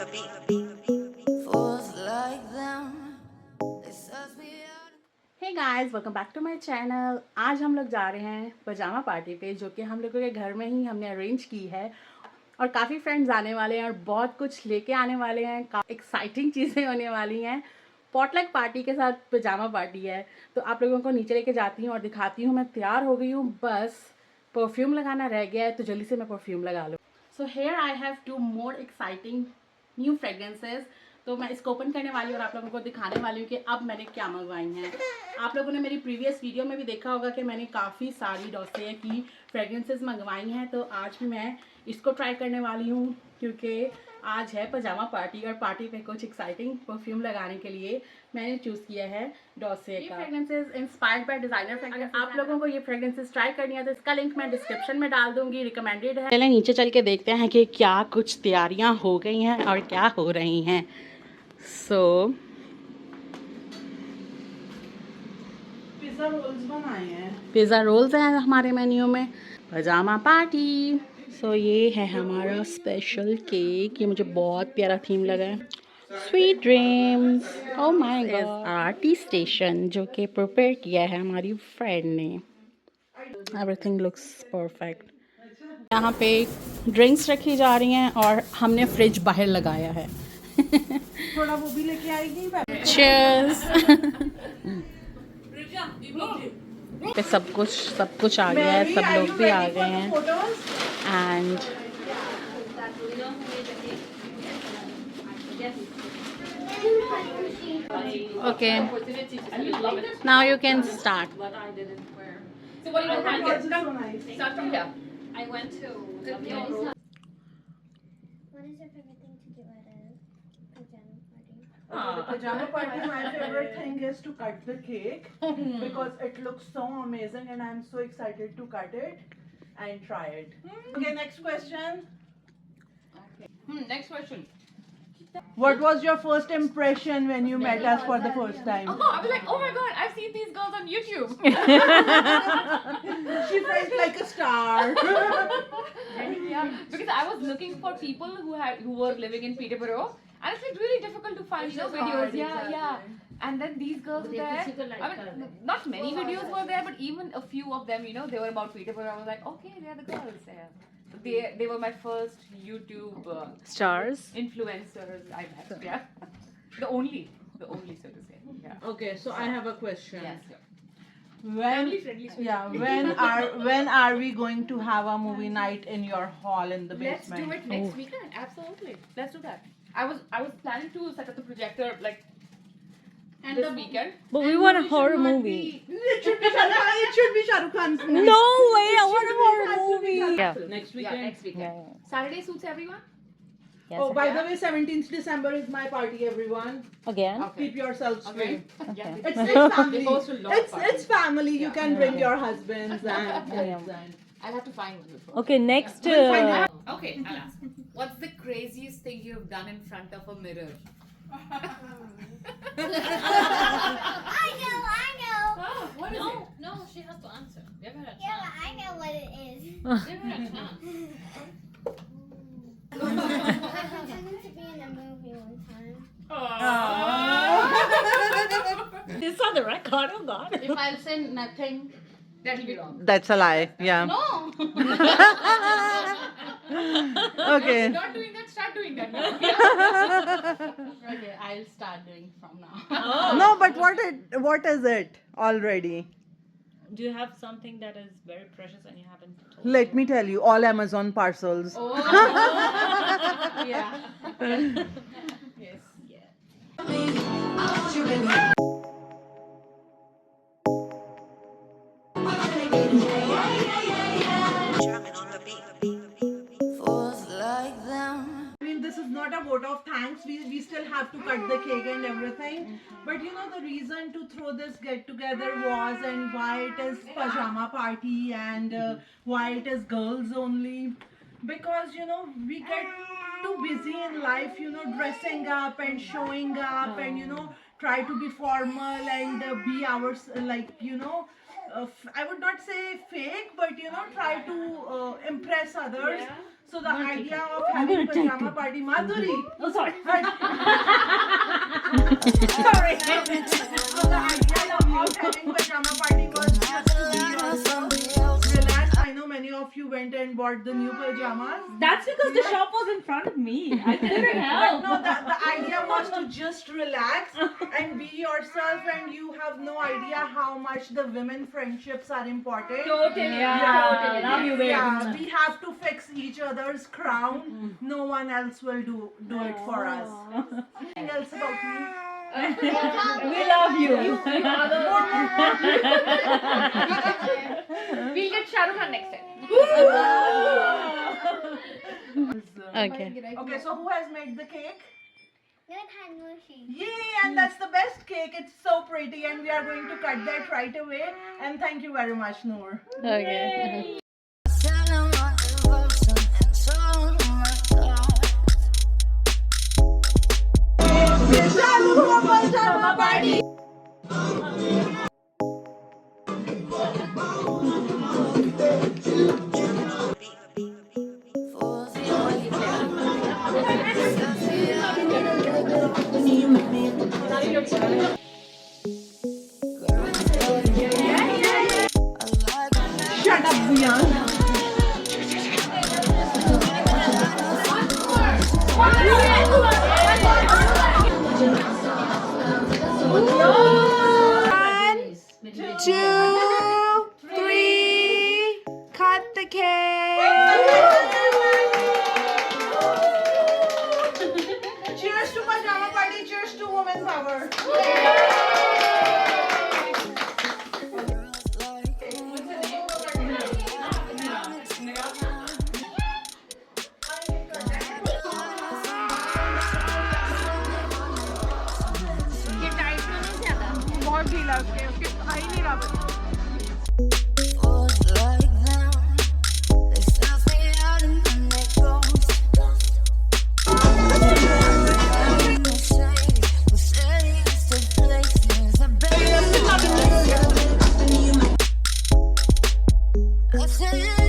Hey guys, welcome back to my channel. आज हम लोग जा रहे हैं पजामा पार्टी पे, जो कि हम लोगों के घर में ही हमने अरेंज की है। और काफ़ी फ्रेंड्स आने वाले हैं और बहुत कुछ लेके आने वाले हैं। काफ़ी एक्साइटिंग चीज़ें होने वाली हैं। पॉटलक पार्टी के साथ पजामा पार्टी है। तो आप लोगों को नीचे लेके जाती हूँ और दिखाती हूँ। मैं तैयार हो गई हूँ, बस परफ्यूम लगाना रह गया है, तो जल्दी से मैं परफ्यूम लगा लूँ। So here I have 2 more exciting new fragrances. तो मैं इसको ओपन करने वाली हूँ और आप लोगों को दिखाने वाली हूँ कि अब मैंने क्या मंगवाई हैं। आप लोगों ने मेरी प्रीवियस वीडियो में भी देखा होगा कि मैंने काफ़ी सारी डॉसे की फ्रेगरेंसेज मंगवाई हैं। तो आज भी मैं इसको ट्राई करने वाली हूँ, क्योंकि आज है पजामा पार्टी और पार्टी पे कुछ एक्साइटिंग परफ्यूम लगाने के लिए मैंने चूज़ किया है डॉसे का। Fragrances inspired by designer fragrance. आप लोगों को ये फ्रेगरेंसेज ट्राई करनी है तो इसका लिंक मैं डिस्क्रिप्शन में डाल दूंगी, रिकमेंडेड है। चलें नीचे चल के देखते हैं कि क्या कुछ तैयारियां हो गई हैं और क्या हो रही हैं। पिज़्ज़ा रोल्स बनाए हैं। पिज़्ज़ा रोल्स हैं हमारे मेन्यू में। पजामा पार्टी। ये है हमारा स्पेशल केक। ये मुझे बहुत प्यारा थीम लगा है। Sweet dreams. Oh my god. Our tea station, जो कि प्रिपेयर किया है हमारी फ्रेंड ने। Everything looks perfect. यहाँ पे ड्रिंक्स रखी जा रही हैं और हमने फ्रिज बाहर लगाया है। थोड़ा वो भी लेके आएगी। चीयर्स। पे सब कुछ आ गया है, सब लोग भी आ गए हैं। And okay, now you can start. So what do you want to get? Start from here. I went to the What is your favorite thing to do at a pajama party? Okay, the pajama party, my favorite thing is to cut the cake because it looks so amazing and I'm so excited to cut it and try it. Okay, next question. Next question. What was your first impression when you met us for the first time? Oh, I was like, oh my god, I've seen these girls on YouTube. She felt like a star. Yeah, because I was looking for people who were living in Peterborough, and it's like really difficult to find videos. Yeah. And then these girls were there. I mean, not many videos were there, but even a few of them, they were about Peterborough. I was like, okay, they're the girls there. So they were my first YouTube Stars. influencers I met. Yeah, the only, so to say. Yeah. Okay, so I have a question. Yes. Family friendly. Yeah, when are we going to have a movie night in your hall in the Let's basement? do it next weekend. Absolutely. Let's do that. I was planning to set up the projector like this weekend. But we want a horror movie. It should be Shah Rukh Khan's movie. No way, I want a horror movie. Yeah. Next weekend. Yeah, next weekend. Yeah. Saturday suits everyone. Yes. Oh, by the way, 17th December is my party, everyone. Again? Keep yourselves free. Yeah. It's family. They host a lot of It's family. You can bring your husbands and kids and. I'll have to find one before. Okay, next. Okay, I'll ask. What's the craziest thing you've done in front of a mirror? I know. Oh, what is it? No, she has to answer. Give her a Yeah, chance. but I know what it is. Give her a chance. I pretended to be in a movie one time. It's on the record, oh god. If I'll say nothing, That'll be wrong. That's a lie. Yeah. no. Okay. Not doing that, start doing that now. Okay, I'll start doing from now. No, but what is it already? Do you have something that is very precious and you haven't told? Let me tell you, all Amazon parcels. Oh. Yeah. Yes. I mean, this is not a vote of thanks. We still have to cut the cake and everything. But the reason to throw this get together was, and why it is pajama party and why it is girls only. Because we get too busy in life, dressing up and showing up and try to be formal and be ours, like I would not say fake, but try to impress others. So the idea of having pajama party, Madhuri. Oh, sorry. Sorry. So the idea of having pajama party was just to be yourself, relax. I know many of you went and bought the new pajamas. That's because the shop was in front of me. I couldn't help. No, the idea was to just relax and be yourself, and you have no idea how much the women friendships are important. Totally. Yeah, love you, babe. Yeah, we have to fix each other's crown. No one else will do it for us. Anything else about me? We love you. We'll get Shah Rukh Khan next time. Okay. Okay, so who has made the cake? Moshi. Yay, and that's the best cake. It's so pretty, and we are going to cut that right away. And thank you very much, Noor. Okay. Shut up, Bhuyan. Cheers to pajama party. Cheers to women power. बहुत ढीला उसके आ ही नहीं रहा I say